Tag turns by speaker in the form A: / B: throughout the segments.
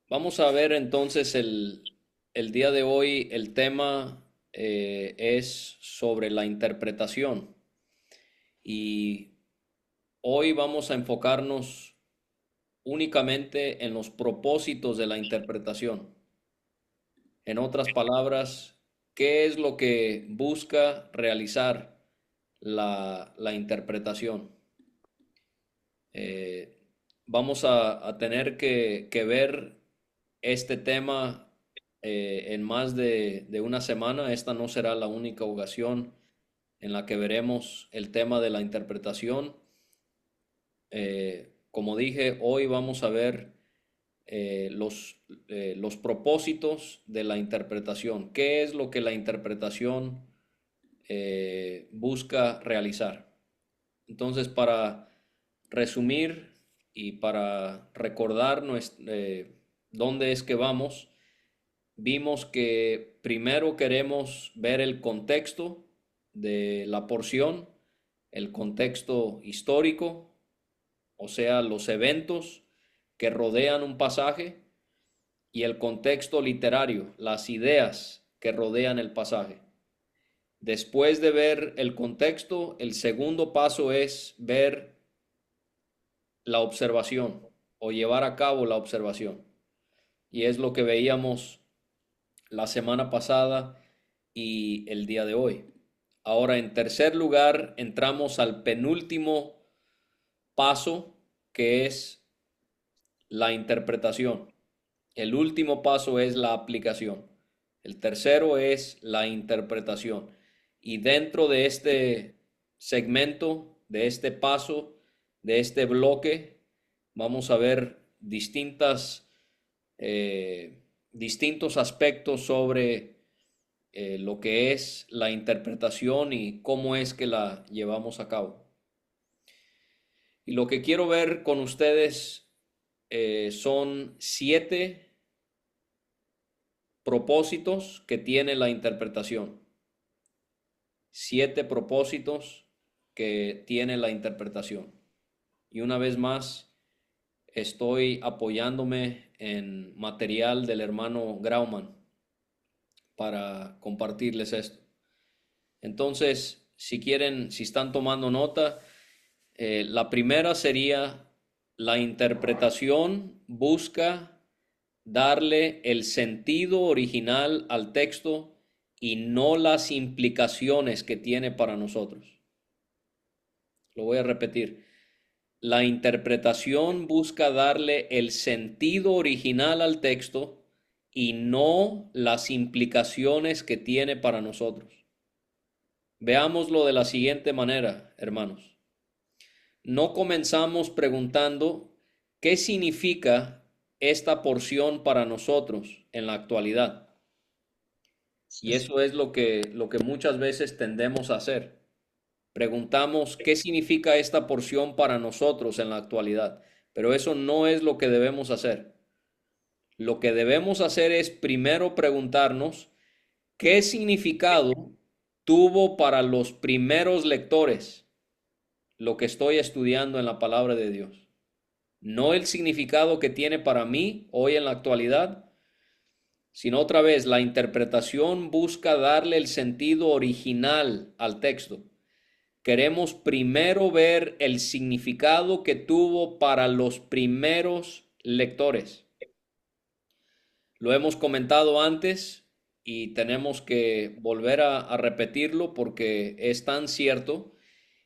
A: Vamos a ver entonces el día de hoy, el tema es sobre la interpretación y hoy vamos a enfocarnos únicamente en los propósitos de la interpretación. En otras palabras, ¿qué es lo que busca realizar la interpretación? Eh, Vamos a tener que ver este tema en más de una semana. Esta no será la única ocasión en la que veremos el tema de la interpretación. Como dije, hoy vamos a ver los propósitos de la interpretación. ¿Qué es lo que la interpretación busca realizar? Entonces, para resumir y para recordar dónde es que vamos, vimos que primero queremos ver el contexto de la porción, el contexto histórico, o sea, los eventos que rodean un pasaje, y el contexto literario, las ideas que rodean el pasaje. Después de ver el contexto, el segundo paso es ver la observación o llevar a cabo la observación. Y es lo que veíamos la semana pasada y el día de hoy. Ahora, en tercer lugar, entramos al penúltimo paso, que es la interpretación. El último paso es la aplicación. El tercero es la interpretación. Y dentro de este segmento, de este paso, de este bloque, vamos a ver distintos aspectos sobre lo que es la interpretación y cómo es que la llevamos a cabo. Y lo que quiero ver con ustedes son 7 propósitos que tiene la interpretación. 7 propósitos que tiene la interpretación. Y una vez más, estoy apoyándome en material del hermano Grauman para compartirles esto. Entonces, si quieren, si están tomando nota, la primera sería: la interpretación busca darle el sentido original al texto y no las implicaciones que tiene para nosotros. Lo voy a repetir. La interpretación busca darle el sentido original al texto y no las implicaciones que tiene para nosotros. Veámoslo de la siguiente manera, hermanos. No comenzamos preguntando qué significa esta porción para nosotros en la actualidad. Y eso es lo que muchas veces tendemos a hacer. Preguntamos qué significa esta porción para nosotros en la actualidad. Pero eso no es lo que debemos hacer. Lo que debemos hacer es primero preguntarnos qué significado tuvo para los primeros lectores lo que estoy estudiando en la palabra de Dios. No el significado que tiene para mí hoy en la actualidad, sino otra vez la interpretación busca darle el sentido original al texto. Queremos primero ver el significado que tuvo para los primeros lectores. Lo hemos comentado antes y tenemos que volver a repetirlo porque es tan cierto,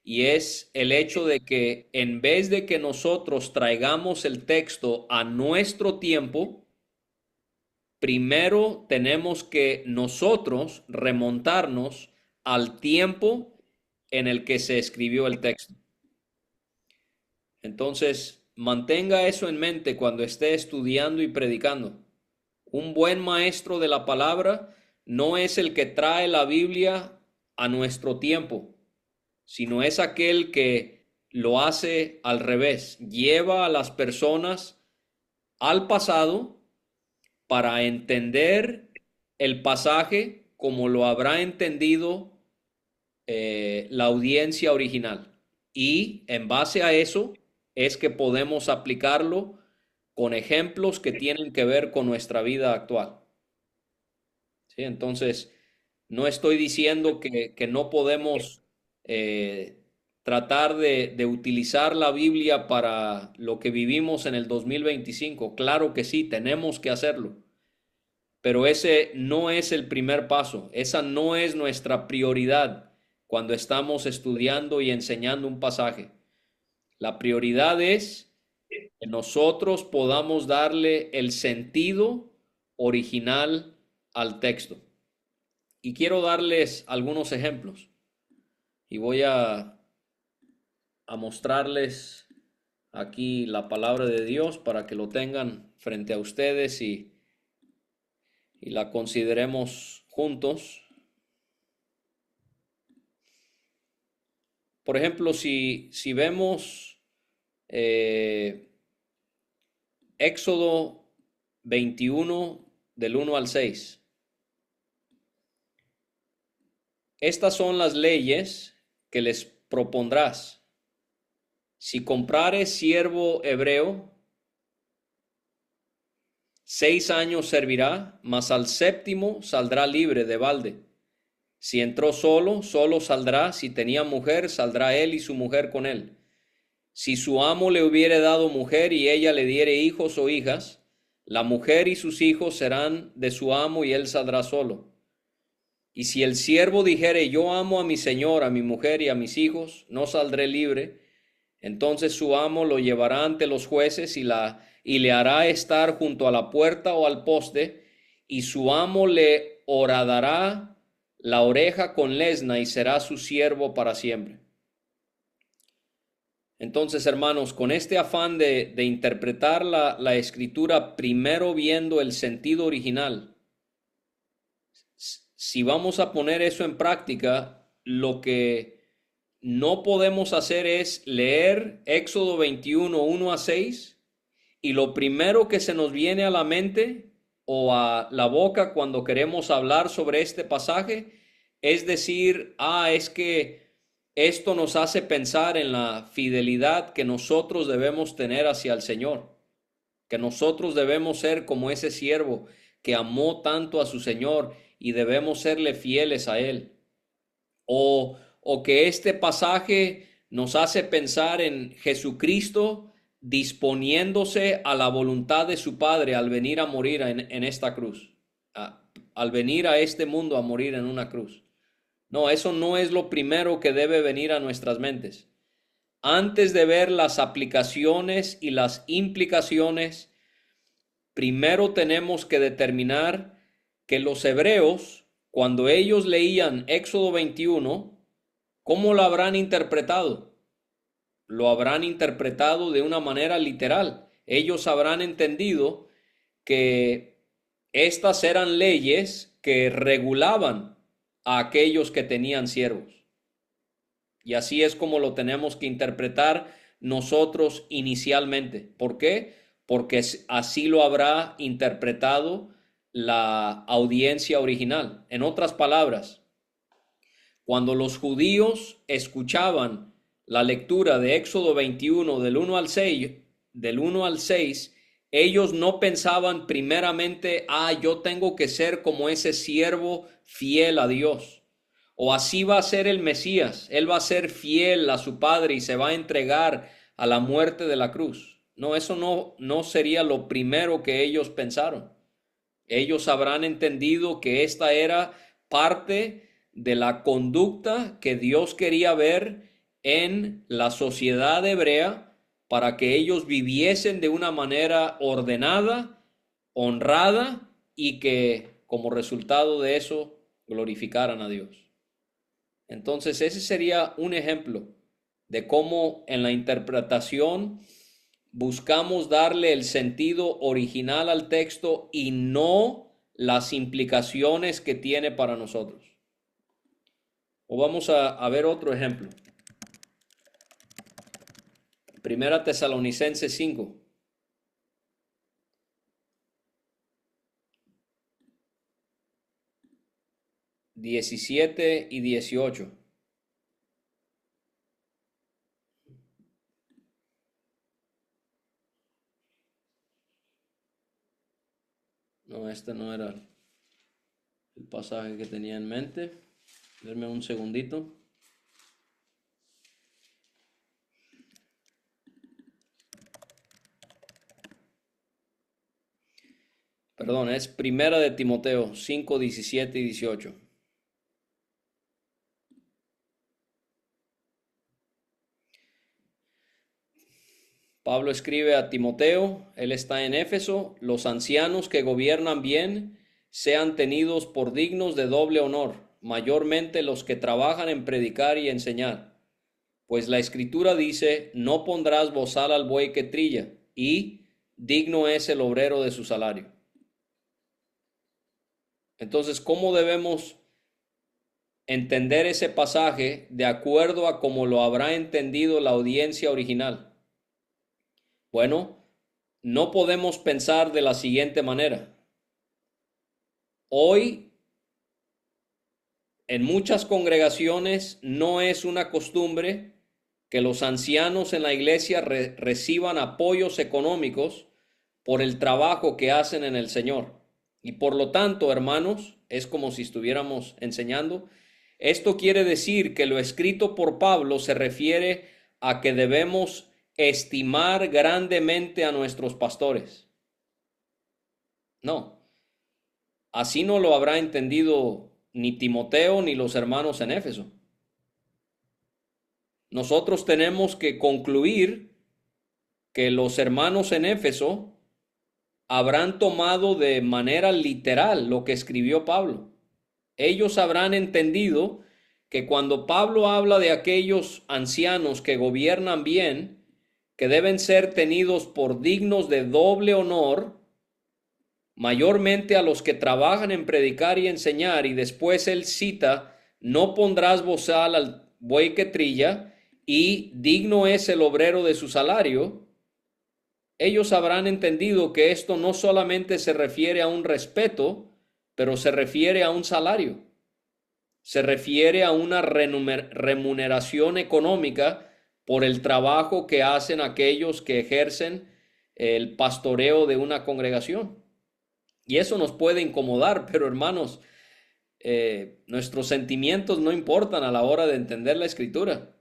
A: y es el hecho de que en vez de que nosotros traigamos el texto a nuestro tiempo, primero tenemos que nosotros remontarnos al tiempo en el que se escribió el texto. Entonces, mantenga eso en mente cuando esté estudiando y predicando. Un buen maestro de la palabra no es el que trae la Biblia a nuestro tiempo, sino es aquel que lo hace al revés, lleva a las personas al pasado para entender el pasaje como lo habrá entendido la audiencia original. Y en base a eso es que podemos aplicarlo con ejemplos que tienen que ver con nuestra vida actual. ¿Sí? Entonces, no estoy diciendo que no podemos tratar de utilizar la Biblia para lo que vivimos en el 2025. Claro que sí, tenemos que hacerlo. Pero ese no es el primer paso. Esa no es nuestra prioridad cuando estamos estudiando y enseñando un pasaje. La prioridad es que nosotros podamos darle el sentido original al texto. Y quiero darles algunos ejemplos. Y voy a mostrarles aquí la palabra de Dios para que lo tengan frente a ustedes y la consideremos juntos. Por ejemplo, si vemos Éxodo 21 del 1 al 6. Estas son las leyes que les propondrás. Si comprares siervo hebreo, 6 años servirá, mas al séptimo saldrá libre de balde. Si entró solo, solo saldrá. Si tenía mujer, saldrá él y su mujer con él. Si su amo le hubiere dado mujer y ella le diere hijos o hijas, la mujer y sus hijos serán de su amo y él saldrá solo. Y si el siervo dijere, yo amo a mi señor, a mi mujer y a mis hijos, no saldré libre, entonces su amo lo llevará ante los jueces y le hará estar junto a la puerta o al poste, y su amo le horadará la oreja con lesna y será su siervo para siempre. Entonces, hermanos, con este afán de interpretar la escritura, primero viendo el sentido original, si vamos a poner eso en práctica, lo que no podemos hacer es leer Éxodo 21, 1 a 6, y lo primero que se nos viene a la mente o a la boca cuando queremos hablar sobre este pasaje es decir, es que esto nos hace pensar en la fidelidad que nosotros debemos tener hacia el Señor, que nosotros debemos ser como ese siervo que amó tanto a su Señor y debemos serle fieles a Él. O que este pasaje nos hace pensar en Jesucristo disponiéndose a la voluntad de su Padre al venir a morir en esta cruz, al venir a este mundo a morir en una cruz. No, eso no es lo primero que debe venir a nuestras mentes. Antes de ver las aplicaciones y las implicaciones, primero tenemos que determinar que los hebreos, cuando ellos leían Éxodo 21, ¿cómo lo habrán interpretado? Lo habrán interpretado de una manera literal. Ellos habrán entendido que estas eran leyes que regulaban a aquellos que tenían siervos. Y así es como lo tenemos que interpretar nosotros inicialmente. ¿Por qué? Porque así lo habrá interpretado la audiencia original. En otras palabras, cuando los judíos escuchaban la lectura de Éxodo 21 del 1 al 6, ellos no pensaban primeramente, yo tengo que ser como ese siervo fiel a Dios. O así va a ser el Mesías, él va a ser fiel a su Padre y se va a entregar a la muerte de la cruz. No, eso no sería lo primero que ellos pensaron. Ellos habrán entendido que esta era parte de la conducta que Dios quería ver en la sociedad hebrea para que ellos viviesen de una manera ordenada, honrada y que como resultado de eso glorificaran a Dios. Entonces ese sería un ejemplo de cómo en la interpretación buscamos darle el sentido original al texto y no las implicaciones que tiene para nosotros. O vamos a ver otro ejemplo. Primera Tesalonicenses 5. (17 y 18). No, este no era el pasaje que tenía en mente. Denme un segundito. Perdón, es Primera de Timoteo 5, 17 y 18. Pablo escribe a Timoteo, él está en Éfeso: los ancianos que gobiernan bien sean tenidos por dignos de doble honor, mayormente los que trabajan en predicar y enseñar. Pues la Escritura dice: no pondrás bozal al buey que trilla, y digno es el obrero de su salario. Entonces, ¿cómo debemos entender ese pasaje de acuerdo a cómo lo habrá entendido la audiencia original? Bueno, no podemos pensar de la siguiente manera. Hoy, en muchas congregaciones, no es una costumbre que los ancianos en la iglesia reciban apoyos económicos por el trabajo que hacen en el Señor. Y por lo tanto, hermanos, es como si estuviéramos enseñando. Esto quiere decir que lo escrito por Pablo se refiere a que debemos estimar grandemente a nuestros pastores. No, así no lo habrá entendido ni Timoteo ni los hermanos en Éfeso. Nosotros tenemos que concluir que los hermanos en Éfeso habrán tomado de manera literal lo que escribió Pablo. Ellos habrán entendido que cuando Pablo habla de aquellos ancianos que gobiernan bien, que deben ser tenidos por dignos de doble honor, mayormente a los que trabajan en predicar y enseñar, y después él cita: no pondrás bozal al buey que trilla, y digno es el obrero de su salario. Ellos habrán entendido que esto no solamente se refiere a un respeto, pero se refiere a un salario, se refiere a una remuneración económica por el trabajo que hacen aquellos que ejercen el pastoreo de una congregación. Y eso nos puede incomodar, pero hermanos, nuestros sentimientos no importan a la hora de entender la Escritura.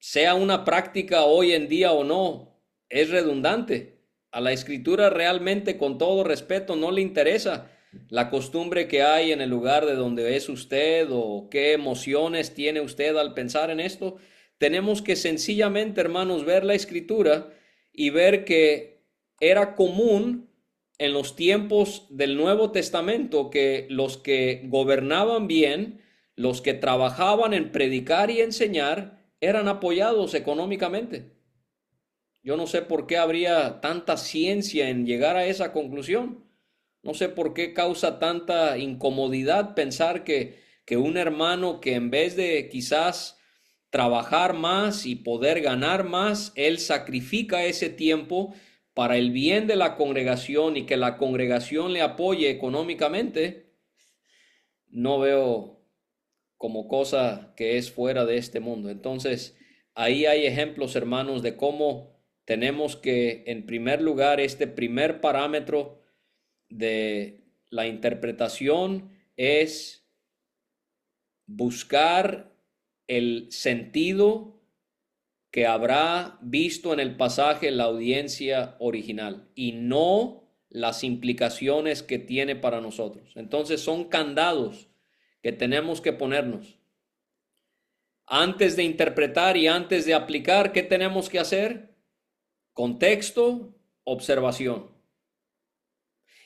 A: Sea una práctica hoy en día o no, es redundante. A la Escritura realmente, con todo respeto, no le interesa la costumbre que hay en el lugar de donde es usted o qué emociones tiene usted al pensar en esto. Tenemos que sencillamente, hermanos, ver la Escritura y ver que era común en los tiempos del Nuevo Testamento que los que gobernaban bien, los que trabajaban en predicar y enseñar, eran apoyados económicamente. Yo no sé por qué habría tanta ciencia en llegar a esa conclusión. No sé por qué causa tanta incomodidad pensar que un hermano que en vez de quizás trabajar más y poder ganar más, él sacrifica ese tiempo para el bien de la congregación y que la congregación le apoye económicamente. No veo como cosa que es fuera de este mundo. Entonces, ahí hay ejemplos, hermanos, de cómo tenemos que, en primer lugar, este primer parámetro de la interpretación es buscar el sentido que habrá visto en el pasaje la audiencia original y no las implicaciones que tiene para nosotros. Entonces son candados que tenemos que ponernos. Antes de interpretar y antes de aplicar, ¿qué tenemos que hacer? Contexto, observación.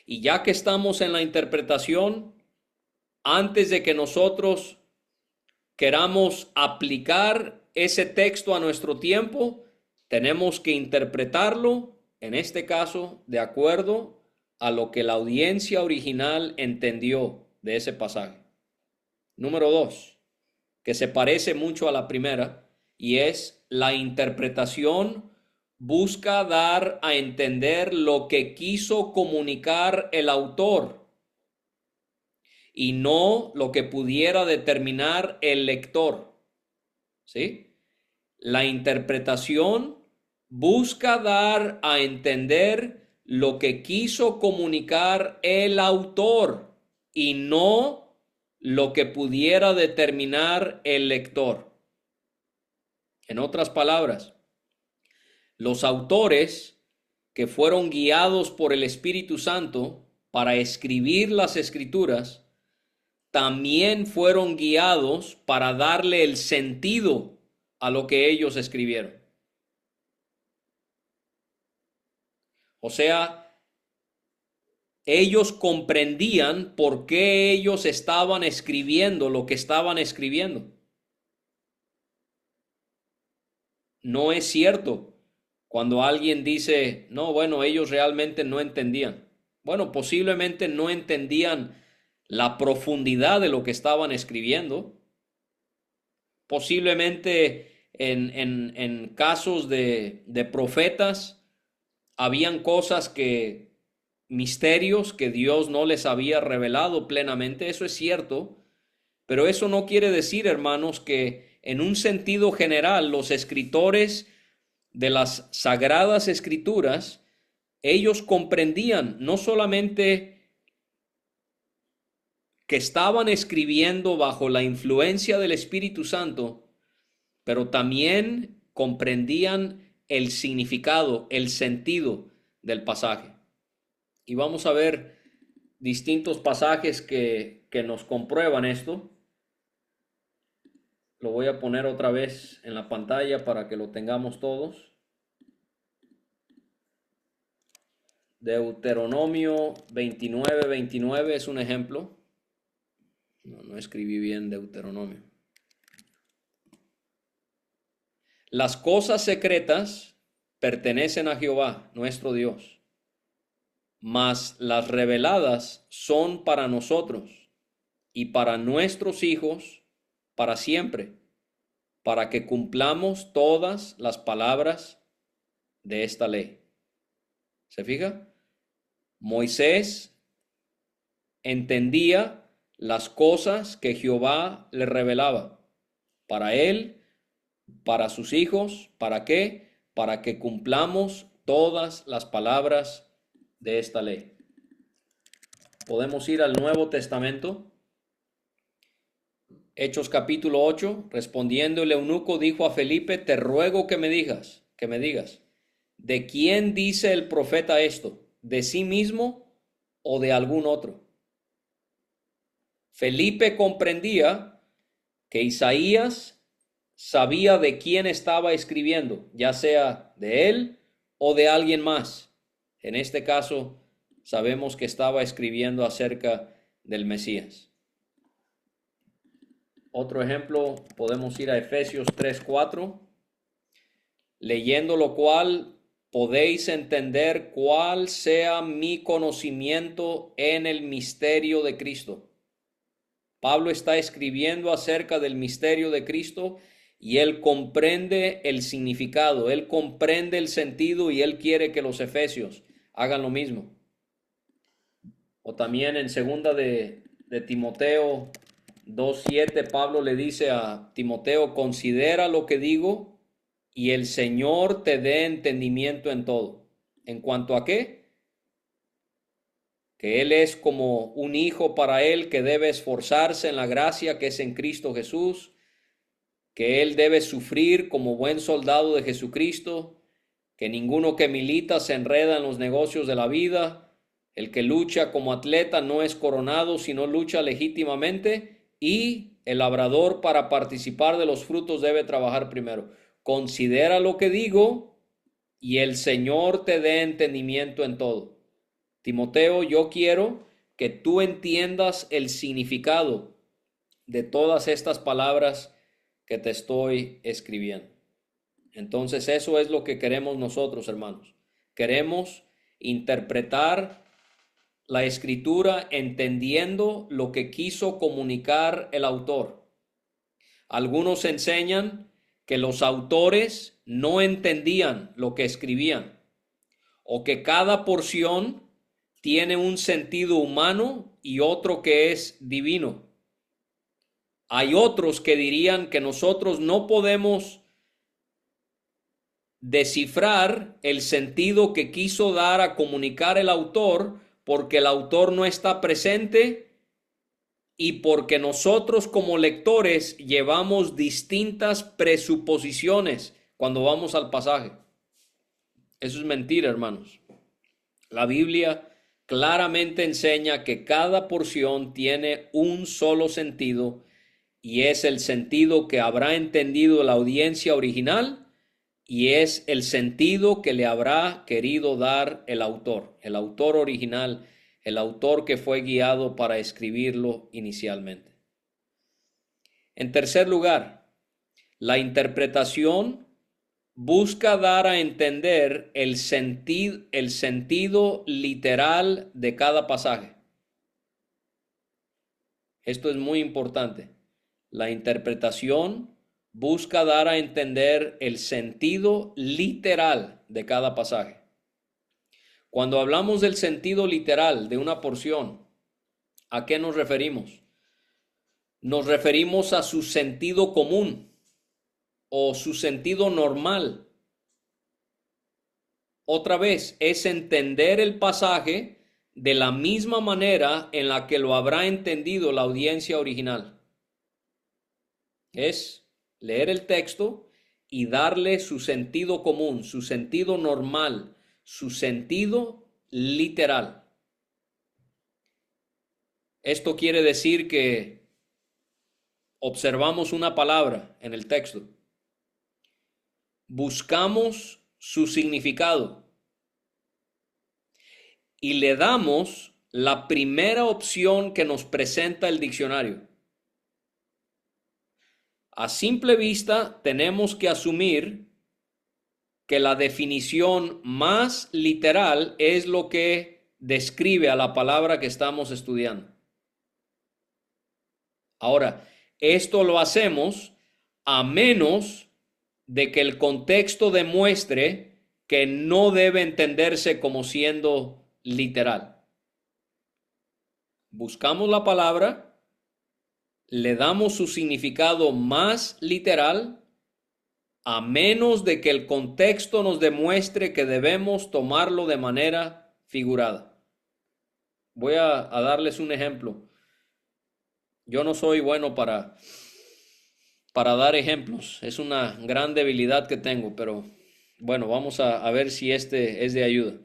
A: Y ya que estamos en la interpretación, antes de que nosotros queramos aplicar ese texto a nuestro tiempo, tenemos que interpretarlo, en este caso, de acuerdo a lo que la audiencia original entendió de ese pasaje. Número 2, que se parece mucho a la primera, y es la interpretación busca dar a entender lo que quiso comunicar el autor y no lo que pudiera determinar el lector. ¿Sí? La interpretación busca dar a entender lo que quiso comunicar el autor y no lo que pudiera determinar el lector. En otras palabras, los autores que fueron guiados por el Espíritu Santo para escribir las Escrituras, también fueron guiados para darle el sentido a lo que ellos escribieron. O sea, ellos comprendían por qué ellos estaban escribiendo lo que estaban escribiendo. No es cierto cuando alguien dice, no, bueno, ellos realmente no entendían. Bueno, posiblemente no entendían la profundidad de lo que estaban escribiendo. Posiblemente en casos de profetas, habían cosas misterios que Dios no les había revelado plenamente, eso es cierto, pero eso no quiere decir, hermanos, que en un sentido general los escritores de las Sagradas Escrituras, ellos comprendían no solamente que estaban escribiendo bajo la influencia del Espíritu Santo, pero también comprendían el significado, el sentido del pasaje. Y vamos a ver distintos pasajes que nos comprueban esto. Lo voy a poner otra vez en la pantalla para que lo tengamos todos. Deuteronomio 29:29 es un ejemplo. No escribí bien Deuteronomio. Las cosas secretas pertenecen a Jehová, nuestro Dios, mas las reveladas son para nosotros y para nuestros hijos para siempre, para que cumplamos todas las palabras de esta ley. ¿Se fija? Moisés entendía las cosas que Jehová le revelaba para él, para sus hijos. ¿Para qué? Para que cumplamos todas las palabras de esta ley. Podemos ir al Nuevo Testamento. Hechos capítulo 8, respondiendo el eunuco dijo a Felipe, te ruego que me digas, ¿de quién dice el profeta esto? ¿De sí mismo o de algún otro? Felipe comprendía que Isaías sabía de quién estaba escribiendo, ya sea de él o de alguien más. En este caso, sabemos que estaba escribiendo acerca del Mesías. Otro ejemplo, podemos ir a Efesios 3:4, leyendo lo cual podéis entender cuál sea mi conocimiento en el misterio de Cristo. Pablo está escribiendo acerca del misterio de Cristo y él comprende el significado, él comprende el sentido y él quiere que los efesios hagan lo mismo. O también en segunda de Timoteo 2:7, Pablo le dice a Timoteo, considera lo que digo y el Señor te dé entendimiento en todo. ¿En cuanto a qué? Que Él es como un hijo para Él que debe esforzarse en la gracia que es en Cristo Jesús, que Él debe sufrir como buen soldado de Jesucristo, que ninguno que milita se enreda en los negocios de la vida, el que lucha como atleta no es coronado, sino lucha legítimamente, y el labrador para participar de los frutos debe trabajar primero. Considera lo que digo y el Señor te dé entendimiento en todo. Timoteo, yo quiero que tú entiendas el significado de todas estas palabras que te estoy escribiendo. Entonces eso es lo que queremos nosotros, hermanos. Queremos interpretar la escritura entendiendo lo que quiso comunicar el autor. Algunos enseñan que los autores no entendían lo que escribían o que cada porción tiene un sentido humano y otro que es divino. Hay otros que dirían que nosotros no podemos descifrar el sentido que quiso dar a comunicar el autor, porque el autor no está presente y porque nosotros como lectores llevamos distintas presuposiciones cuando vamos al pasaje. Eso es mentira, hermanos. La Biblia claramente enseña que cada porción tiene un solo sentido y es el sentido que habrá entendido la audiencia original y es el sentido que le habrá querido dar el autor original, el autor que fue guiado para escribirlo inicialmente. En tercer lugar, la interpretación busca dar a entender el sentido literal de cada pasaje. Esto es muy importante. La interpretación busca dar a entender el sentido literal de cada pasaje. Cuando hablamos del sentido literal de una porción, ¿a qué nos referimos? Nos referimos a su sentido común o su sentido normal. Otra vez, es entender el pasaje de la misma manera en la que lo habrá entendido la audiencia original. Es leer el texto y darle su sentido común, su sentido normal, su sentido literal. Esto quiere decir que observamos una palabra en el texto, buscamos su significado y le damos la primera opción que nos presenta el diccionario. A simple vista tenemos que asumir que la definición más literal es lo que describe a la palabra que estamos estudiando. Ahora, esto lo hacemos a menos de que el contexto demuestre que no debe entenderse como siendo literal. Buscamos la palabra, le damos su significado más literal, a menos de que el contexto nos demuestre que debemos tomarlo de manera figurada. Voy a darles un ejemplo. Yo no soy bueno para dar ejemplos. Es una gran debilidad que tengo, pero bueno, vamos a ver si este es de ayuda.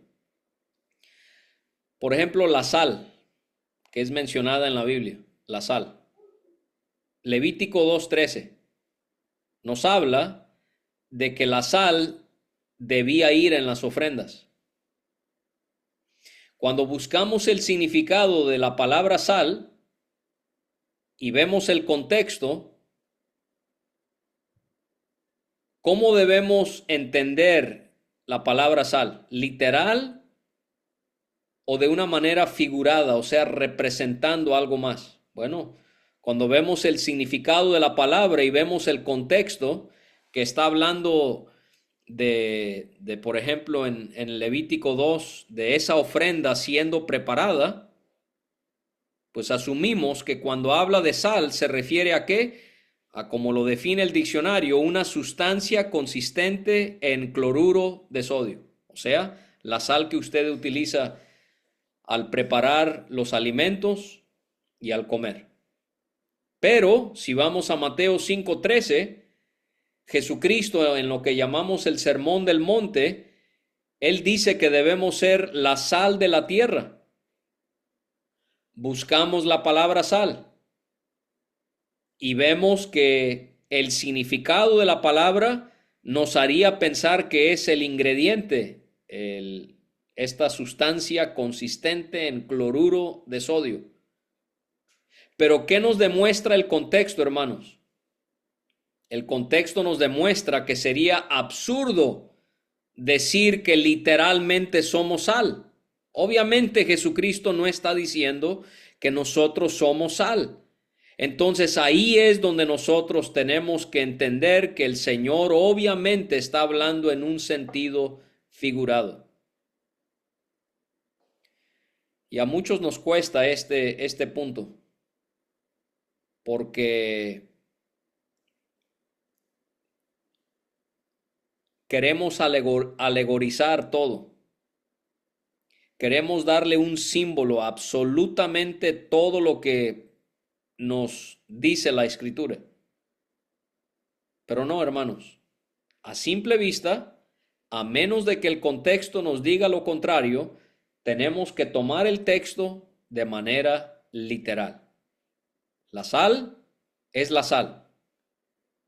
A: Por ejemplo, la sal, que es mencionada en la Biblia, la sal. Levítico 2:13 nos habla de que la sal debía ir en las ofrendas. Cuando buscamos el significado de la palabra sal y vemos el contexto, ¿cómo debemos entender la palabra sal? ¿Literal o de una manera figurada, o sea, representando algo más? Bueno, cuando vemos el significado de la palabra y vemos el contexto que está hablando de por ejemplo, en Levítico 2, de esa ofrenda siendo preparada, pues asumimos que cuando habla de sal se refiere a qué, a como lo define el diccionario, una sustancia consistente en cloruro de sodio, o sea, la sal que usted utiliza al preparar los alimentos y al comer. Pero si vamos a Mateo 5:13, Jesucristo, en lo que llamamos el Sermón del Monte, él dice que debemos ser la sal de la tierra. Buscamos la palabra sal y vemos que el significado de la palabra nos haría pensar que es el ingrediente, esta sustancia consistente en cloruro de sodio. Pero ¿qué nos demuestra el contexto, hermanos? El contexto nos demuestra que sería absurdo decir que literalmente somos sal. Obviamente Jesucristo no está diciendo que nosotros somos sal. Entonces ahí es donde nosotros tenemos que entender que el Señor obviamente está hablando en un sentido figurado. Y a muchos nos cuesta este punto, porque queremos alegorizar todo. Queremos darle un símbolo a absolutamente todo lo que nos dice la Escritura. Pero no, hermanos. A simple vista, a menos de que el contexto nos diga lo contrario, tenemos que tomar el texto de manera literal. La sal es la sal.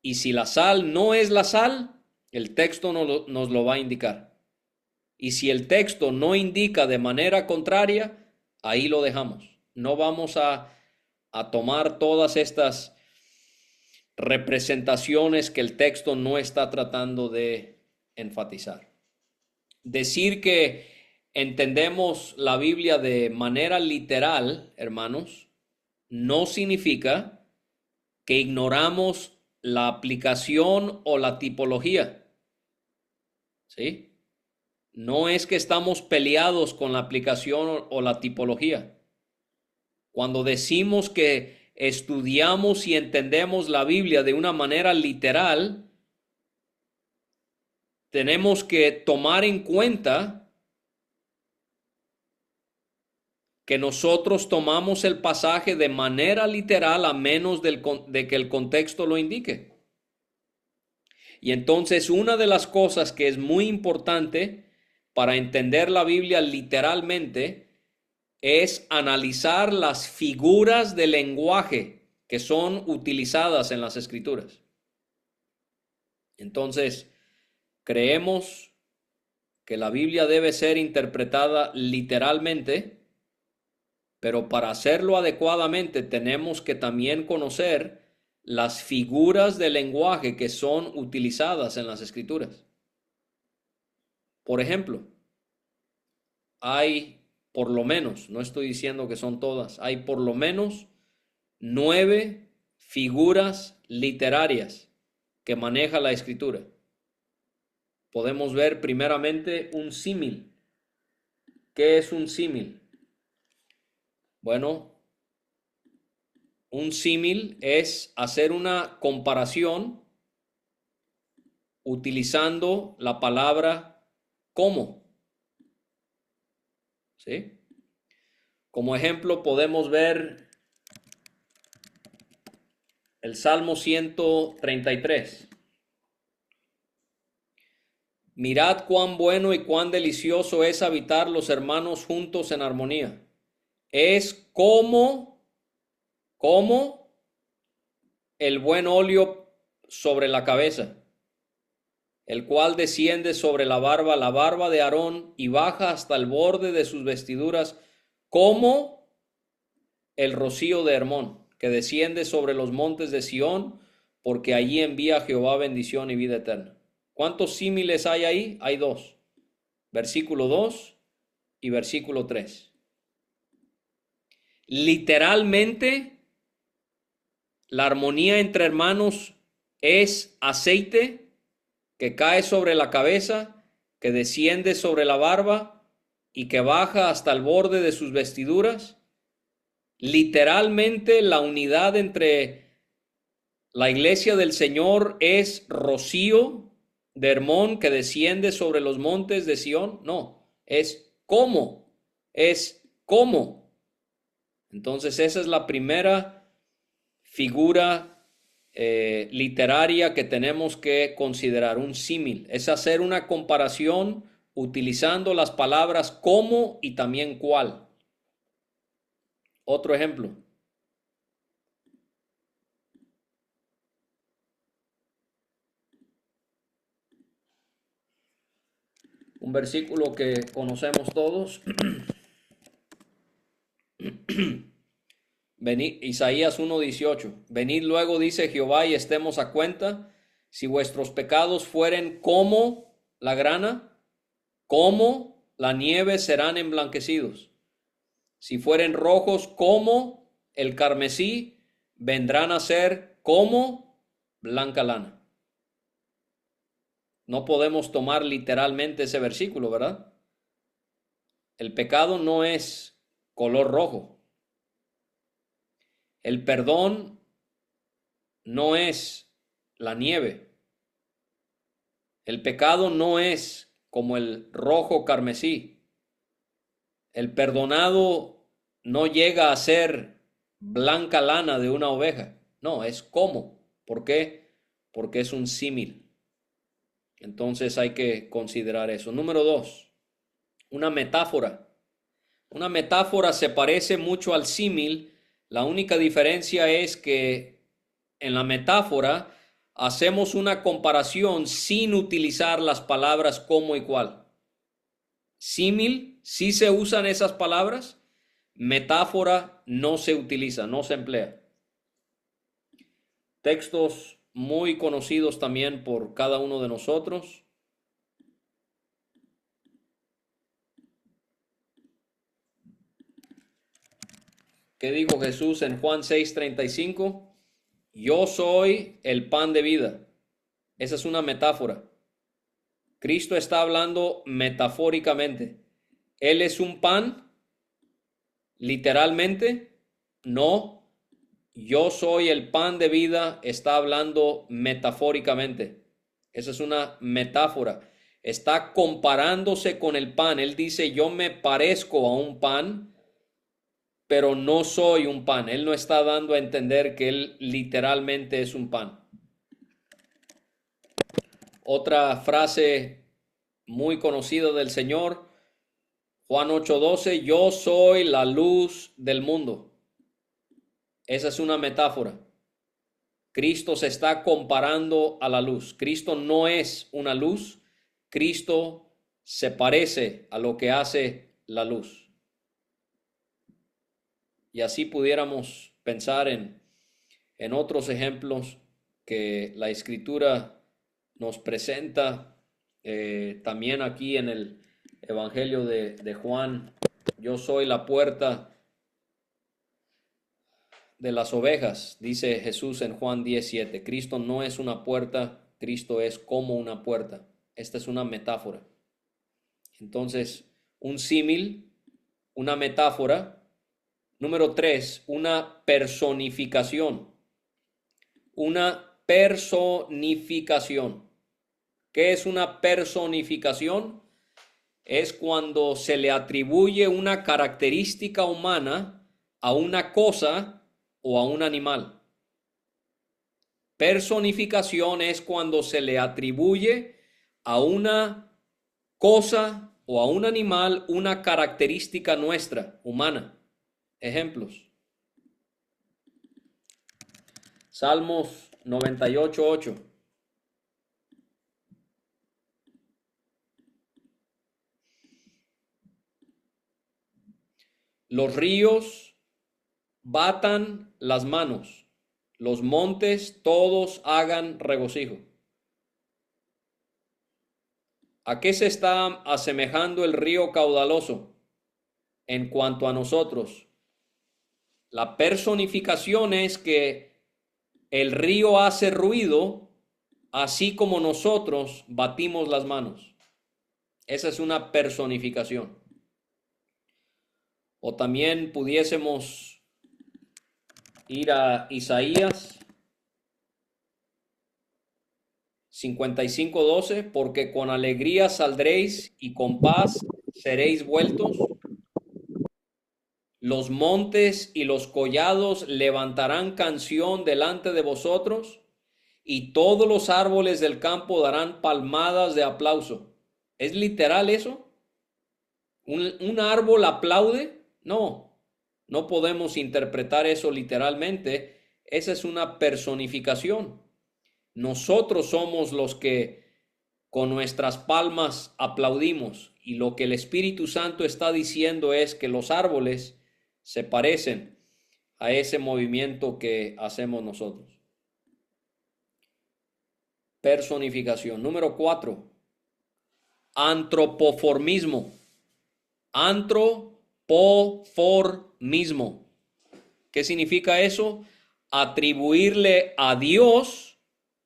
A: Y si la sal no es la sal, el texto nos lo va a indicar. Y si el texto no indica de manera contraria, ahí lo dejamos. No vamos a tomar todas estas representaciones que el texto no está tratando de enfatizar. Decir que entendemos la Biblia de manera literal, hermanos, no significa que ignoramos la aplicación o la tipología. ¿Sí? No es que estamos peleados con la aplicación o la tipología. Cuando decimos que estudiamos y entendemos la Biblia de una manera literal, tenemos que tomar en cuenta que nosotros tomamos el pasaje de manera literal a menos de que el contexto lo indique. Y entonces una de las cosas que es muy importante para entender la Biblia literalmente es analizar las figuras de lenguaje que son utilizadas en las Escrituras. Entonces, creemos que la Biblia debe ser interpretada literalmente, pero para hacerlo adecuadamente tenemos que también conocer las figuras de lenguaje que son utilizadas en las Escrituras. Por ejemplo, hay por lo menos, no estoy diciendo que son todas, hay por lo menos 9 figuras literarias que maneja la Escritura. Podemos ver primeramente un símil. ¿Qué es un símil? Bueno, un símil es hacer una comparación utilizando la palabra como. ¿Sí? Como ejemplo podemos ver el Salmo 133. Mirad cuán bueno y cuán delicioso es habitar los hermanos juntos en armonía. Es como el buen óleo sobre la cabeza, el cual desciende sobre la barba de Aarón y baja hasta el borde de sus vestiduras, como el rocío de Hermón, que desciende sobre los montes de Sión, porque allí envía Jehová bendición y vida eterna. ¿Cuántos símiles hay ahí? Hay 2. Versículo 2 y versículo 3. Literalmente, la armonía entre hermanos es aceite que cae sobre la cabeza, que desciende sobre la barba y que baja hasta el borde de sus vestiduras. Literalmente, la unidad entre la iglesia del Señor es rocío de Hermón que desciende sobre los montes de Sión. No, es como. Entonces esa es la primera figura literaria que tenemos que considerar, un símil. Es hacer una comparación utilizando las palabras como y también cuál. Otro ejemplo. Un versículo que conocemos todos. Venid, Isaías 1:18. Venid luego, dice Jehová, y estemos a cuenta. Si vuestros pecados fueren como la grana, como la nieve serán emblanquecidos. Si fueren rojos como el carmesí, vendrán a ser como blanca lana. No podemos tomar literalmente ese versículo, ¿verdad? El pecado no es color rojo. El perdón no es la nieve. El pecado no es como el rojo carmesí. El perdonado no llega a ser blanca lana de una oveja. No, es como. ¿Por qué? Porque es un símil. Entonces hay que considerar eso. Número 2, una metáfora. Una metáfora se parece mucho al símil. La única diferencia es que en la metáfora hacemos una comparación sin utilizar las palabras como y cual. Símil, sí se usan esas palabras. Metáfora no se utiliza, no se emplea. Textos muy conocidos también por cada uno de nosotros. ¿Qué dijo Jesús en Juan 6:35? Yo soy el pan de vida. Esa es una metáfora. Cristo está hablando metafóricamente. ¿Él es un pan? Literalmente, no. Yo soy el pan de vida, está hablando metafóricamente. Esa es una metáfora. Está comparándose con el pan. Él dice, yo me parezco a un pan, pero no soy un pan. Él no está dando a entender que él literalmente es un pan. Otra frase muy conocida del Señor, Juan 8:12, yo soy la luz del mundo. Esa es una metáfora. Cristo se está comparando a la luz. Cristo no es una luz. Cristo se parece a lo que hace la luz. Y así pudiéramos pensar en otros ejemplos que la Escritura nos presenta. También aquí en el Evangelio de Juan, yo soy la puerta de las ovejas, dice Jesús en Juan 17. Cristo no es una puerta, Cristo es como una puerta. Esta es una metáfora. Entonces, un símil, una metáfora. Número 3, una personificación. Una personificación. ¿Qué es una personificación? Es cuando se le atribuye una característica humana a una cosa o a un animal. Personificación es cuando se le atribuye a una cosa o a un animal una característica nuestra, humana. Ejemplos. Salmos 98:8. Los ríos batan las manos, los montes todos hagan regocijo. ¿A qué se está asemejando el río caudaloso en cuanto a nosotros? La personificación es que el río hace ruido así como nosotros batimos las manos. Esa es una personificación. O también pudiésemos ir a Isaías 55:12, porque con alegría saldréis y con paz seréis vueltos. Los montes y los collados levantarán canción delante de vosotros, y todos los árboles del campo darán palmadas de aplauso. ¿Es literal eso? ¿Un árbol aplaude? No, no podemos interpretar eso literalmente. Esa es una personificación. Nosotros somos los que con nuestras palmas aplaudimos, y lo que el Espíritu Santo está diciendo es que los árboles se parecen a ese movimiento que hacemos nosotros. Personificación. Número 4, antropoformismo. Antropoformismo. ¿Qué significa eso? Atribuirle a Dios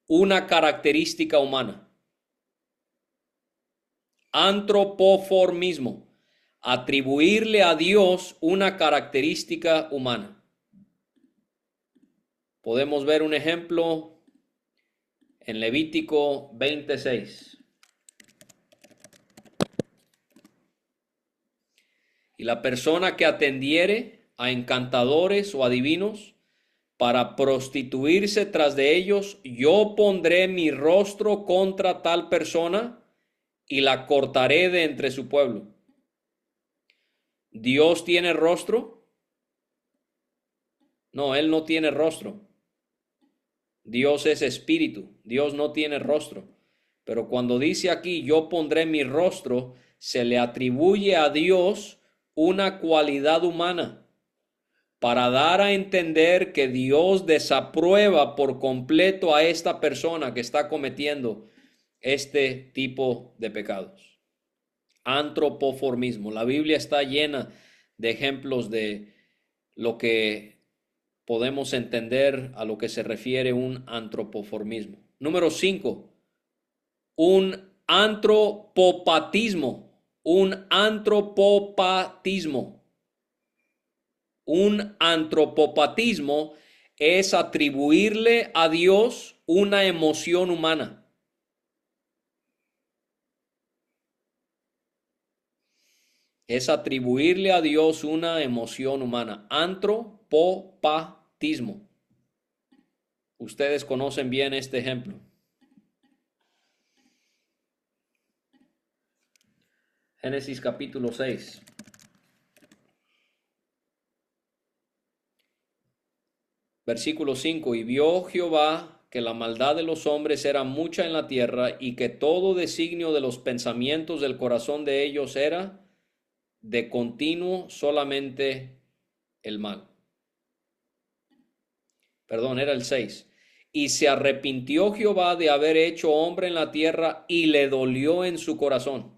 A: una característica humana. Antropoformismo. Atribuirle a Dios una característica humana. Podemos ver un ejemplo en Levítico 26. la persona que atendiere a encantadores o adivinos para prostituirse tras de ellos, yo pondré mi rostro contra tal persona y la cortaré de entre su pueblo. ¿Dios tiene rostro? No, Él no tiene rostro. Dios es espíritu. Dios no tiene rostro. Pero cuando dice aquí, yo pondré mi rostro, se le atribuye a Dios una cualidad humana para dar a entender que Dios desaprueba por completo a esta persona que está cometiendo este tipo de pecados. Antropoformismo. La Biblia está llena de ejemplos de lo que podemos entender a lo que se refiere un antropoformismo. Número 5, un antropopatismo. Un antropopatismo. Un antropopatismo es atribuirle a Dios una emoción humana. Es atribuirle a Dios una emoción humana. Antropopatismo. Ustedes conocen bien este ejemplo. Génesis capítulo 6. Versículo 5. Y vio Jehová que la maldad de los hombres era mucha en la tierra, y que todo designio de los pensamientos del corazón de ellos era de continuo solamente el mal. Perdón, era el 6. Y se arrepintió Jehová de haber hecho hombre en la tierra, y le dolió en su corazón.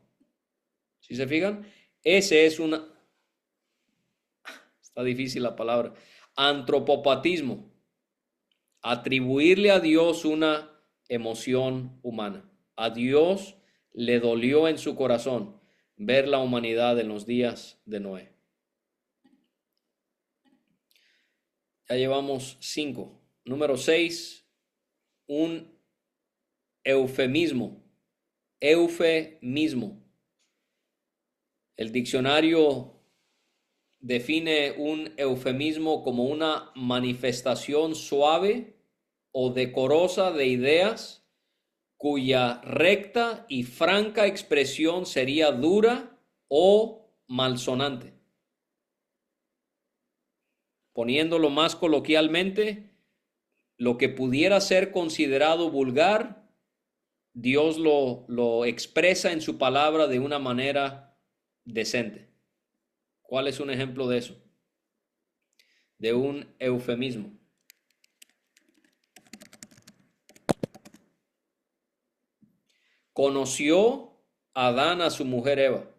A: ¿Sí se fijan? Ese es una... Está difícil la palabra. Antropopatismo. Atribuirle a Dios una emoción humana. A Dios le dolió en su corazón ver la humanidad en los días de Noé. Ya llevamos 5. Número 6, un eufemismo. Eufemismo. El diccionario define un eufemismo como una manifestación suave o decorosa de ideas cuya recta y franca expresión sería dura o malsonante. Poniéndolo más coloquialmente, lo que pudiera ser considerado vulgar, Dios lo expresa en su palabra de una manera decente. ¿Cuál es un ejemplo de eso? De un eufemismo. Conoció Adán a su mujer Eva.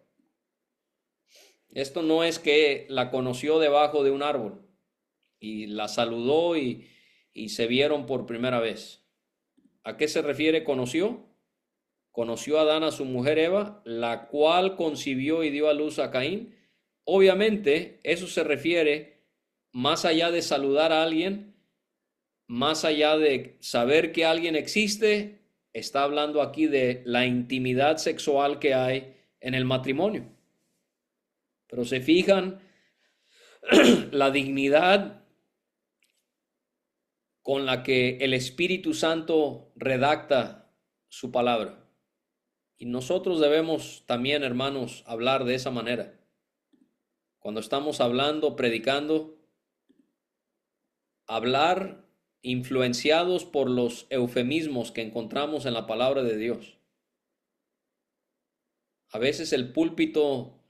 A: Esto no es que la conoció debajo de un árbol y la saludó y se vieron por primera vez. ¿A qué se refiere conoció? Conoció Adán a su mujer Eva, la cual concibió y dio a luz a Caín. Obviamente, eso se refiere más allá de saludar a alguien, más allá de saber que alguien existe, está hablando aquí de la intimidad sexual que hay en el matrimonio. Pero se fijan la dignidad con la que el Espíritu Santo redacta su palabra. Y nosotros debemos también, hermanos, hablar de esa manera. Cuando estamos hablando, predicando, hablar influenciados por los eufemismos que encontramos en la palabra de Dios. A veces el púlpito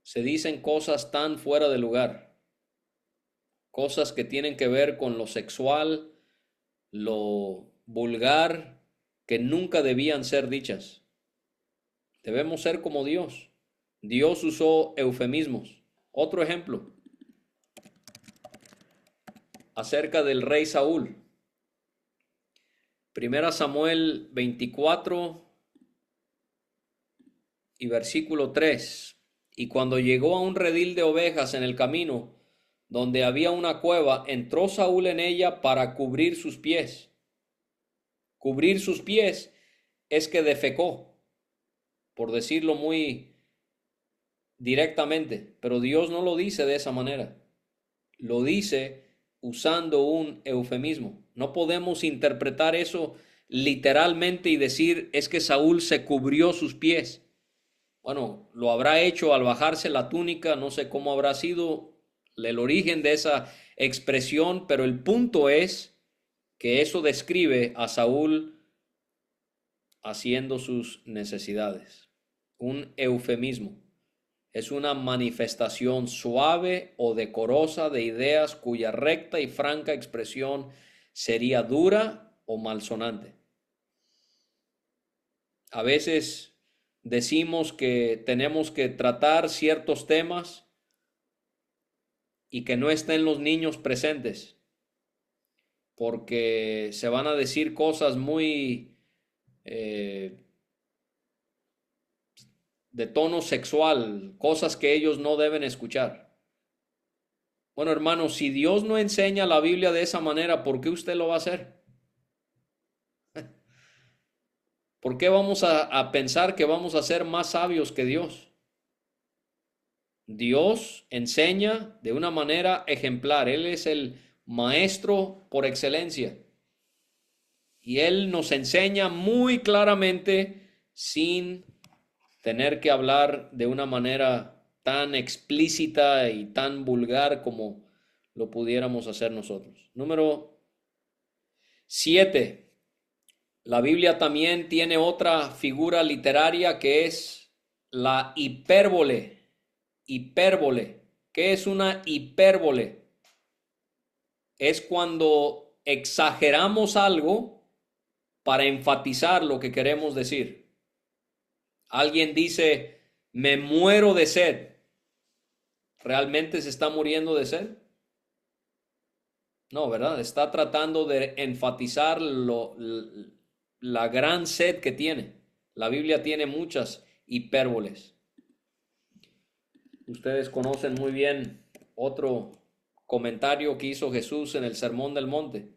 A: se dicen cosas tan fuera de lugar, cosas que tienen que ver con lo sexual, lo vulgar, que nunca debían ser dichas. Debemos ser como Dios. Dios usó eufemismos. Otro ejemplo, acerca del rey Saúl. Primera Samuel 24 y versículo 3. Y cuando llegó a un redil de ovejas en el camino, donde había una cueva, entró Saúl en ella para cubrir sus pies. Cubrir sus pies es que defecó, por decirlo muy directamente, pero Dios no lo dice de esa manera. Lo dice usando un eufemismo. No podemos interpretar eso literalmente y decir es que Saúl se cubrió sus pies. Bueno, lo habrá hecho al bajarse la túnica, no sé cómo habrá sido el origen de esa expresión, pero el punto es que eso describe a Saúl haciendo sus necesidades. Un eufemismo. Es una manifestación suave o decorosa de ideas cuya recta y franca expresión sería dura o malsonante. A veces decimos que tenemos que tratar ciertos temas y que no estén los niños presentes, porque se van a decir cosas muy de tono sexual, cosas que ellos no deben escuchar. Bueno, hermano, si Dios no enseña la Biblia de esa manera, ¿por qué usted lo va a hacer? ¿Por qué vamos a pensar que vamos a ser más sabios que Dios? Dios enseña de una manera ejemplar. Él es el maestro por excelencia. Y Él nos enseña muy claramente sin tener que hablar de una manera tan explícita y tan vulgar como lo pudiéramos hacer nosotros. Número 7. La Biblia también tiene otra figura literaria que es la hipérbole. Hipérbole. ¿Qué es una hipérbole? Es cuando exageramos algo para enfatizar lo que queremos decir. Alguien dice, me muero de sed. ¿Realmente se está muriendo de sed? No, ¿verdad? Está tratando de enfatizar la gran sed que tiene. La Biblia tiene muchas hipérboles. Ustedes conocen muy bien otro comentario que hizo Jesús en el Sermón del Monte.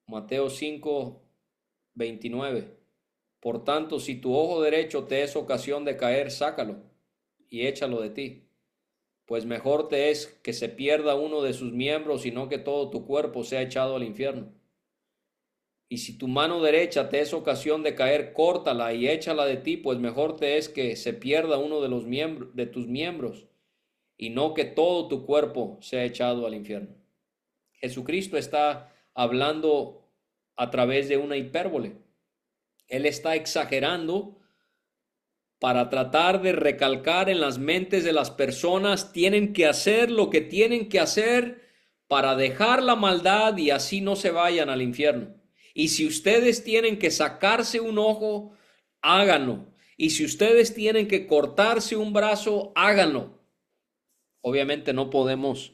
A: Mateo 5:29. Por tanto, si tu ojo derecho te es ocasión de caer, sácalo y échalo de ti. Pues mejor te es que se pierda uno de sus miembros y no que todo tu cuerpo sea echado al infierno. Y si tu mano derecha te es ocasión de caer, córtala y échala de ti, pues mejor te es que se pierda uno de los miembros de tus miembros y no que todo tu cuerpo sea echado al infierno. Jesucristo está hablando a través de una hipérbole. Él está exagerando para tratar de recalcar en las mentes de las personas, tienen que hacer lo que tienen que hacer para dejar la maldad y así no se vayan al infierno. Y si ustedes tienen que sacarse un ojo, háganlo. Y si ustedes tienen que cortarse un brazo, háganlo. Obviamente no podemos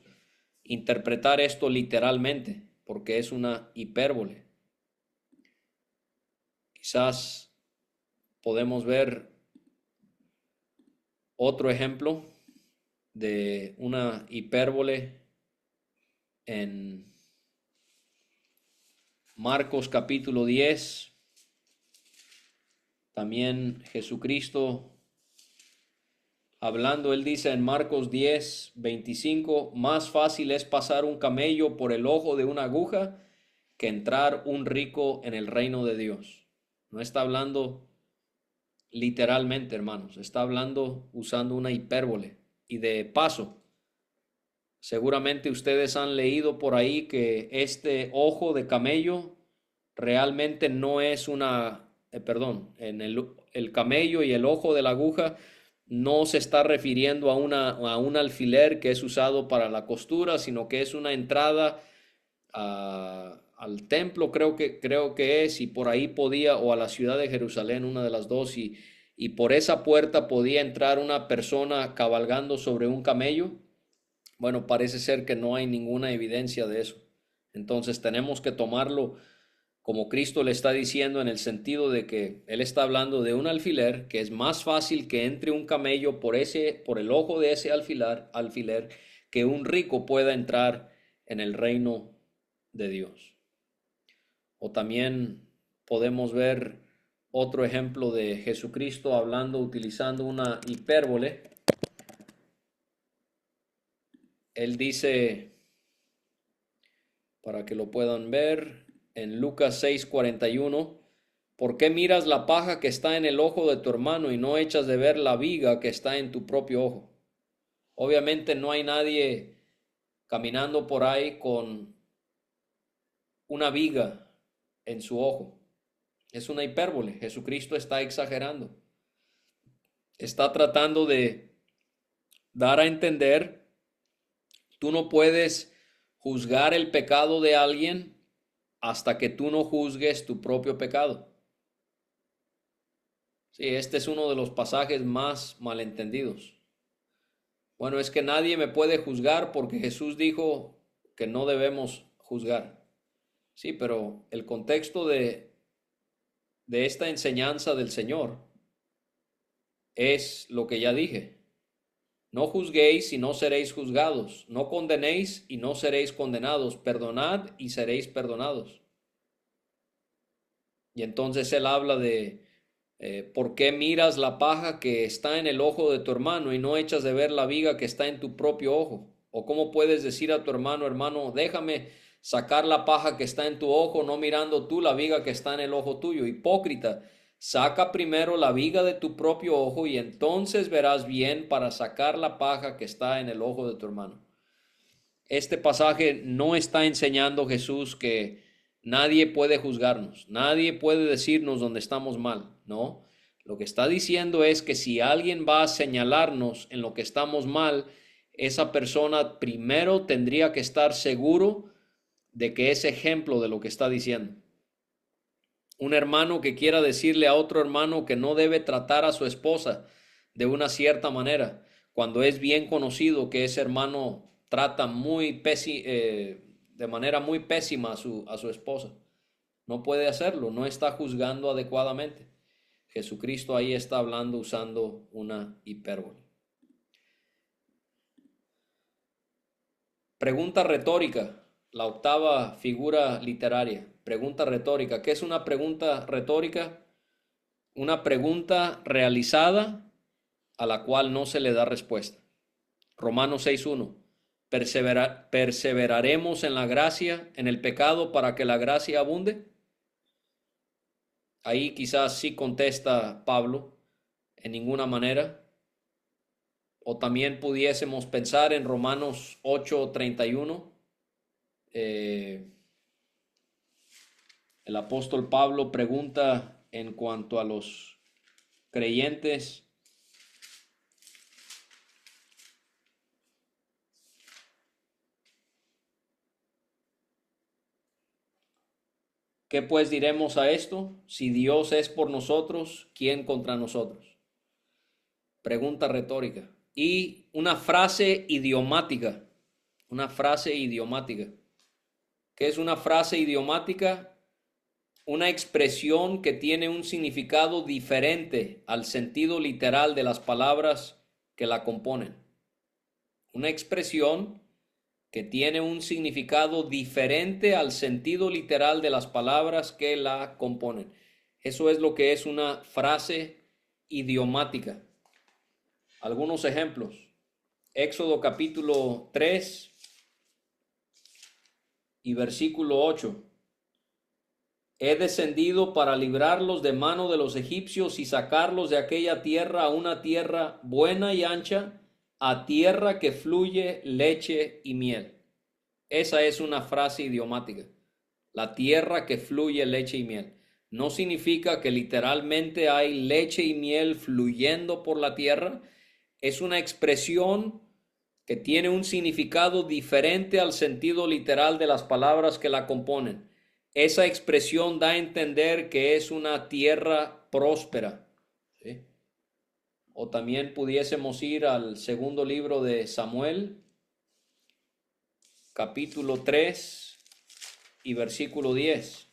A: interpretar esto literalmente porque es una hipérbole. Quizás podemos ver otro ejemplo de una hipérbole en Marcos capítulo 10. También Jesucristo hablando, él dice en Marcos 10:25, más fácil es pasar un camello por el ojo de una aguja que entrar un rico en el reino de Dios. No está hablando literalmente, hermanos, está hablando usando una hipérbole. Y de paso, seguramente ustedes han leído por ahí que este ojo de camello realmente no es en el camello y el ojo de la aguja no se está refiriendo a un alfiler que es usado para la costura, sino que es una entrada al templo, creo que es, y por ahí podía, o a la ciudad de Jerusalén, una de las dos, y por esa puerta podía entrar una persona cabalgando sobre un camello. Bueno, parece ser que no hay ninguna evidencia de eso. Entonces tenemos que tomarlo como Cristo le está diciendo en el sentido de que Él está hablando de un alfiler que es más fácil que entre un camello por el ojo de ese alfiler que un rico pueda entrar en el reino de Dios. O también podemos ver otro ejemplo de Jesucristo hablando, utilizando una hipérbole. Él dice, para que lo puedan ver, en Lucas 6:41, ¿por qué miras la paja que está en el ojo de tu hermano y no echas de ver la viga que está en tu propio ojo? Obviamente no hay nadie caminando por ahí con una viga en su ojo. Es una hipérbole. Jesucristo está exagerando. Está tratando de dar a entender, tú no puedes juzgar el pecado de alguien hasta que tú no juzgues tu propio pecado. Sí, este es uno de los pasajes más malentendidos. Bueno, es que nadie me puede juzgar porque Jesús dijo que no debemos juzgar. Sí, pero el contexto de esta enseñanza del Señor es lo que ya dije. No juzguéis y no seréis juzgados. No condenéis y no seréis condenados. Perdonad y seréis perdonados. Y entonces él habla de ¿por qué miras la paja que está en el ojo de tu hermano y no echas de ver la viga que está en tu propio ojo? ¿O cómo puedes decir a tu hermano, hermano, déjame sacar la paja que está en tu ojo, no mirando tú la viga que está en el ojo tuyo? Hipócrita, saca primero la viga de tu propio ojo y entonces verás bien para sacar la paja que está en el ojo de tu hermano. Este pasaje no está enseñando Jesús que nadie puede juzgarnos, nadie puede decirnos dónde estamos mal, ¿no? Lo que está diciendo es que si alguien va a señalarnos en lo que estamos mal, esa persona primero tendría que estar seguro de que es ejemplo de lo que está diciendo. Un hermano que quiera decirle a otro hermano que no debe tratar a su esposa de una cierta manera, cuando es bien conocido que ese hermano trata de manera muy pésima a su esposa. No puede hacerlo, no está juzgando adecuadamente. Jesucristo ahí está hablando usando una hipérbole. Pregunta retórica, la octava figura literaria. Pregunta retórica. ¿Qué es una pregunta retórica? Una pregunta realizada a la cual no se le da respuesta. Romanos 6:1. ¿Perseveraremos en la gracia, en el pecado, para que la gracia abunde? Ahí quizás sí contesta Pablo, en ninguna manera. O también pudiésemos pensar en Romanos 8:31. El apóstol Pablo pregunta en cuanto a los creyentes. ¿Qué pues diremos a esto? Si Dios es por nosotros, ¿quién contra nosotros? Pregunta retórica. Y una frase idiomática. Una frase idiomática. ¿Qué es una frase idiomática? Una expresión que tiene un significado diferente al sentido literal de las palabras que la componen. Una expresión que tiene un significado diferente al sentido literal de las palabras que la componen. Eso es lo que es una frase idiomática. Algunos ejemplos. Éxodo capítulo 3 y versículo 8. He descendido para librarlos de mano de los egipcios y sacarlos de aquella tierra a una tierra buena y ancha, a tierra que fluye leche y miel. Esa es una frase idiomática. La tierra que fluye leche y miel. No significa que literalmente hay leche y miel fluyendo por la tierra. Es una expresión que tiene un significado diferente al sentido literal de las palabras que la componen. Esa expresión da a entender que es una tierra próspera. ¿Sí? O también pudiésemos ir al segundo libro de Samuel, capítulo 3 y versículo 10.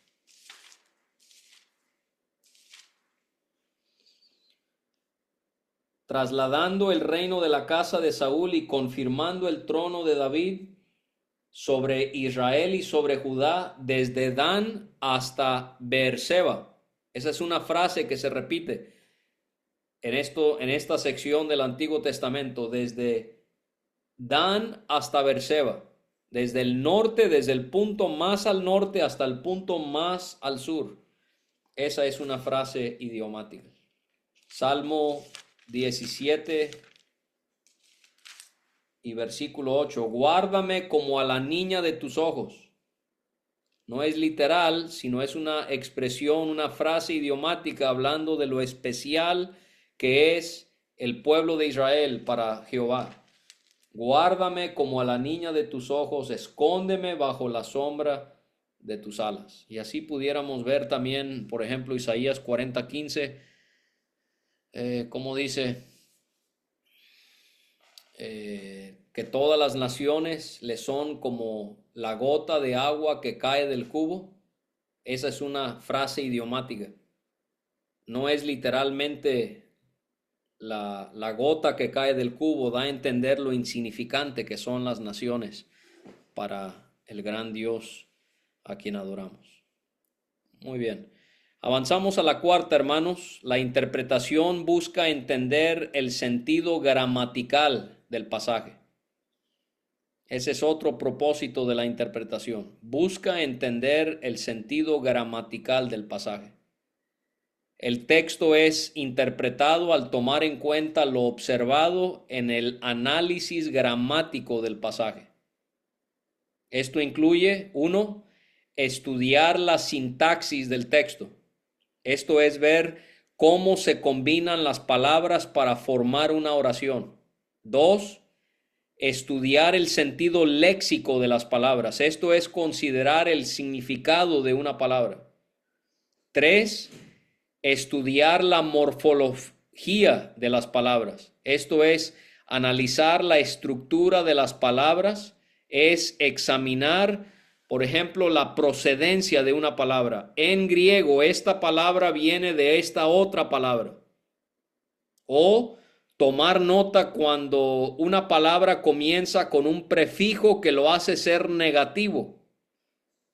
A: Trasladando el reino de la casa de Saúl y confirmando el trono de David sobre Israel y sobre Judá desde Dan hasta Beerseba. Esa es una frase que se repite en esta sección del Antiguo Testamento, desde Dan hasta Beerseba, desde el norte, desde el punto más al norte hasta el punto más al sur. Esa es una frase idiomática. Salmo 17 y versículo 8. Guárdame como a la niña de tus ojos. No es literal, sino es una expresión, una frase idiomática hablando de lo especial que es el pueblo de Israel para Jehová. Guárdame como a la niña de tus ojos, escóndeme bajo la sombra de tus alas. Y así pudiéramos ver también, por ejemplo, Isaías 40:15, como dice que todas las naciones le son como la gota de agua que cae del cubo. Esa es una frase idiomática. No es literalmente la gota que cae del cubo, da a entender lo insignificante que son las naciones para el gran Dios a quien adoramos. Muy bien. Avanzamos a la cuarta, hermanos. La interpretación busca entender el sentido gramatical del pasaje. Ese es otro propósito de la interpretación. Busca entender el sentido gramatical del pasaje. El texto es interpretado al tomar en cuenta lo observado en el análisis gramático del pasaje. Esto incluye, 1, estudiar la sintaxis del texto. Esto es ver cómo se combinan las palabras para formar una oración. 2, estudiar el sentido léxico de las palabras. Esto es considerar el significado de una palabra. 3, estudiar la morfología de las palabras. Esto es analizar la estructura de las palabras, es examinar, por ejemplo, la procedencia de una palabra. En griego, esta palabra viene de esta otra palabra. O tomar nota cuando una palabra comienza con un prefijo que lo hace ser negativo.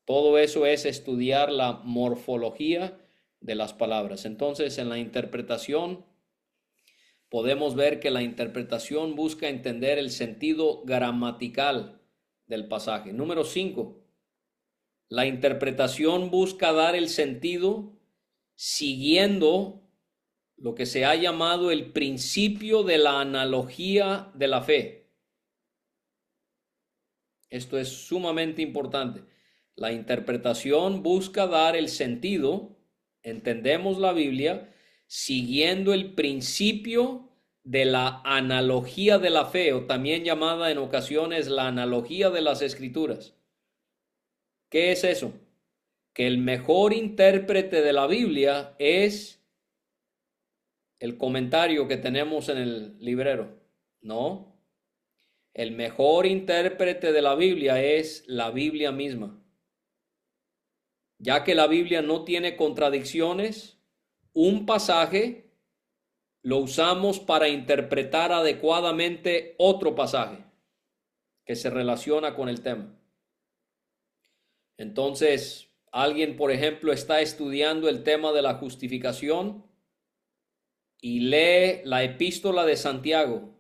A: Todo eso es estudiar la morfología de las palabras. Entonces, en la interpretación, podemos ver que la interpretación busca entender el sentido gramatical del pasaje. Número 5. La interpretación busca dar el sentido siguiendo lo que se ha llamado el principio de la analogía de la fe. Esto es sumamente importante. La interpretación busca dar el sentido, entendemos la Biblia, siguiendo el principio de la analogía de la fe, o también llamada en ocasiones la analogía de las Escrituras. ¿Qué es eso? Que el mejor intérprete de la Biblia es el comentario que tenemos en el librero. No. El mejor intérprete de la Biblia es la Biblia misma. Ya que la Biblia no tiene contradicciones, un pasaje lo usamos para interpretar adecuadamente otro pasaje que se relaciona con el tema. Entonces, alguien, por ejemplo, está estudiando el tema de la justificación y lee la epístola de Santiago,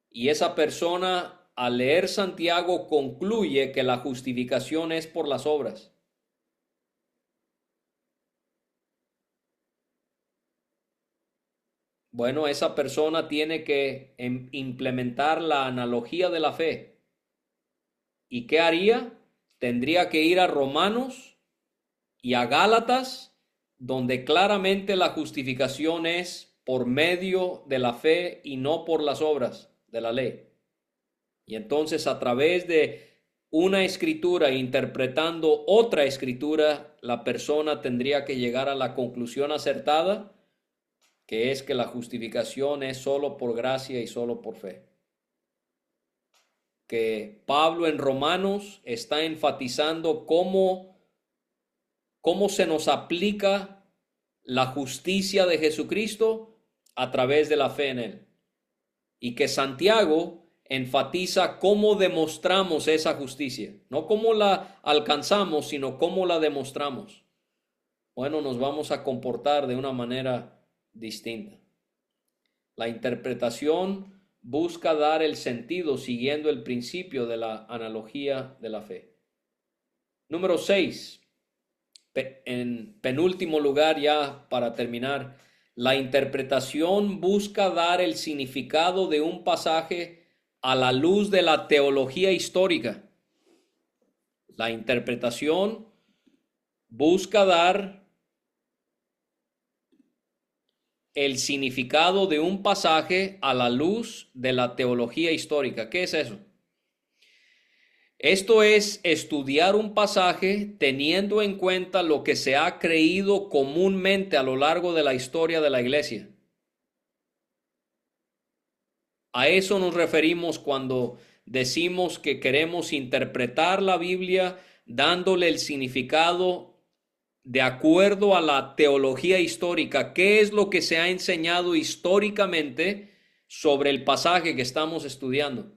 A: y esa persona, al leer Santiago, concluye que la justificación es por las obras. Bueno, esa persona tiene que implementar la analogía de la fe. ¿Y qué haría? Tendría que ir a Romanos y a Gálatas, donde claramente la justificación es por medio de la fe y no por las obras de la ley. Y entonces, a través de una escritura interpretando otra escritura, la persona tendría que llegar a la conclusión acertada, que es que la justificación es solo por gracia y solo por fe. Que Pablo en Romanos está enfatizando cómo se nos aplica la justicia de Jesucristo a través de la fe en él. Y que Santiago enfatiza cómo demostramos esa justicia. No cómo la alcanzamos, sino cómo la demostramos. bueno, nos vamos a comportar de una manera distinta. La interpretación busca dar el sentido siguiendo el principio de la analogía de la fe. Número 6, en penúltimo lugar ya para terminar, la interpretación busca dar el significado de un pasaje a la luz de la teología histórica. La interpretación busca dar el significado de un pasaje a la luz de la teología histórica. ¿Qué es eso? Esto es estudiar un pasaje teniendo en cuenta lo que se ha creído comúnmente a lo largo de la historia de la iglesia. A eso nos referimos cuando decimos que queremos interpretar la Biblia dándole el significado de acuerdo a la teología histórica. ¿Qué es lo que se ha enseñado históricamente sobre el pasaje que estamos estudiando?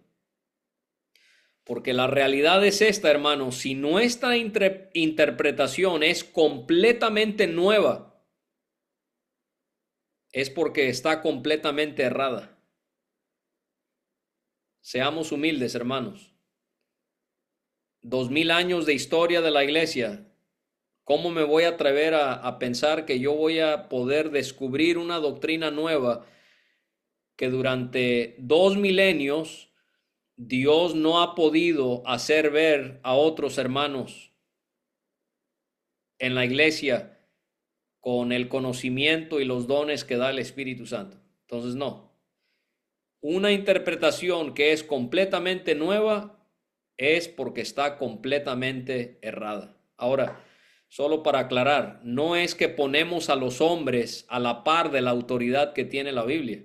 A: Porque la realidad es esta, hermanos, si nuestra interpretación es completamente nueva, es porque está completamente errada. Seamos humildes, hermanos. 2000 años de historia de la iglesia. ¿Cómo me voy a atrever a pensar que yo voy a poder descubrir una doctrina nueva que durante 2 milenios Dios no ha podido hacer ver a otros hermanos en la iglesia con el conocimiento y los dones que da el Espíritu Santo? Entonces, no. Una interpretación que es completamente nueva es porque está completamente errada. Ahora, solo para aclarar, no es que ponemos a los hombres a la par de la autoridad que tiene la Biblia,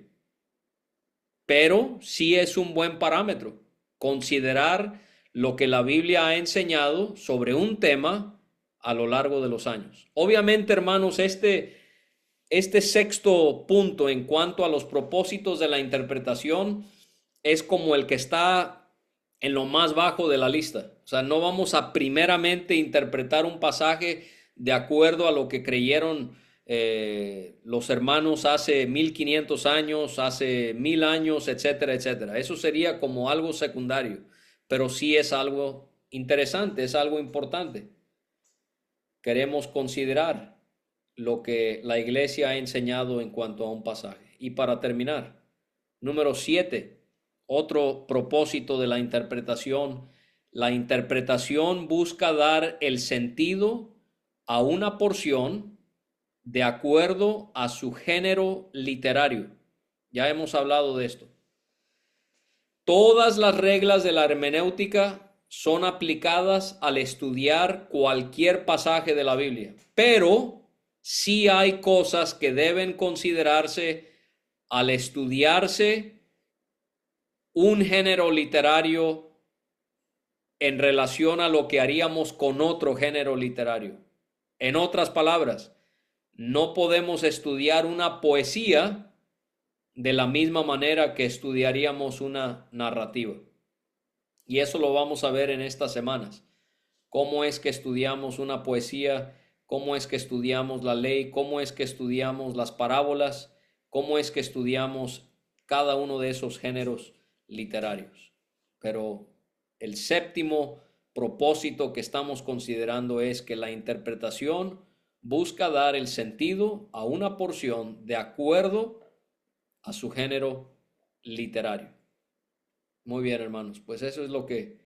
A: pero sí es un buen parámetro considerar lo que la Biblia ha enseñado sobre un tema a lo largo de los años. Obviamente, hermanos, este sexto punto en cuanto a los propósitos de la interpretación es como el que está en lo más bajo de la lista. O sea, no vamos a primeramente interpretar un pasaje de acuerdo a lo que creyeron los hermanos hace 1500 años, hace 1000 años, etcétera, etcétera. Eso sería como algo secundario, pero sí es algo interesante, es algo importante. Queremos considerar lo que la iglesia ha enseñado en cuanto a un pasaje. Y para terminar, número 7, otro propósito de la interpretación busca dar el sentido a una porción de acuerdo a su género literario. Ya hemos hablado de esto. Todas las reglas de la hermenéutica son aplicadas al estudiar cualquier pasaje de la Biblia, pero sí hay cosas que deben considerarse al estudiarse un género literario en relación a lo que haríamos con otro género literario. En otras palabras, no podemos estudiar una poesía de la misma manera que estudiaríamos una narrativa. Y eso lo vamos a ver en estas semanas. Cómo es que estudiamos una poesía, cómo es que estudiamos la ley, cómo es que estudiamos las parábolas, cómo es que estudiamos cada uno de esos géneros literarios. Pero el séptimo propósito que estamos considerando es que la interpretación busca dar el sentido a una porción de acuerdo a su género literario. Muy bien, hermanos, pues eso es lo que